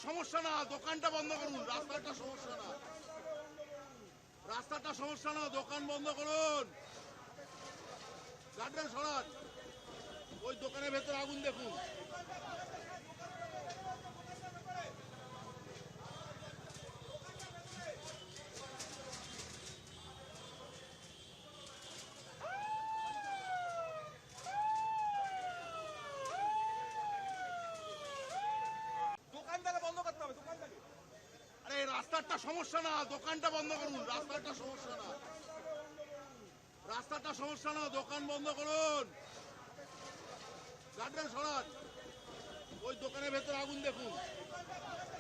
সমস্যা না, দোকানটা বন্ধ করুন। রাস্তাটা সমস্যা না, রাস্তাটা সমস্যা না, দোকান বন্ধ করুন। গার্ডেন সরান, ওই দোকানের ভেতরে আগুন দেখুন। দোকানদারে বন্ধ করতে হবে, দোকানদারে। আরে রাস্তাটা সমস্যা না, দোকানটা বন্ধ করুন। রাস্তাটা সমস্যা না, রাস্তাটা সমস্যা না, দোকান বন্ধ করুন। গার্ডেন সরান, ওই দোকানের ভেতরে আগুন দেখুন। দোকানদারে বন্ধ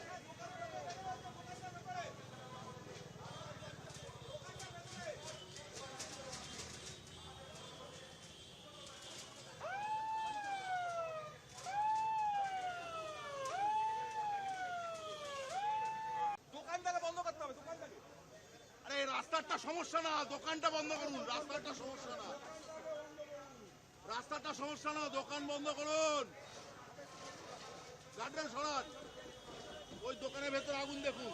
করতে হবে, দোকানদারে। আরে রাস্তাটা সমস্যা না, দোকানটা বন্ধ করুন। রাস্তাটা সমস্যা না, দোকান বন্ধ করুন। গার্ডেন সরান, ওই দোকানের ভেতরে আগুন দেখুন। দোকানদারে বন্ধ করতে হবে, দোকানদারে। আরে রাস্তাটা সমস্যা না, দোকানটা বন্ধ করুন। রাস্তাটা সমস্যা না, রাস্তাটা সমস্যা না, দোকান বন্ধ করুন। গার্ডেন সরান, ওই দোকানের ভেতরে আগুন দেখুন।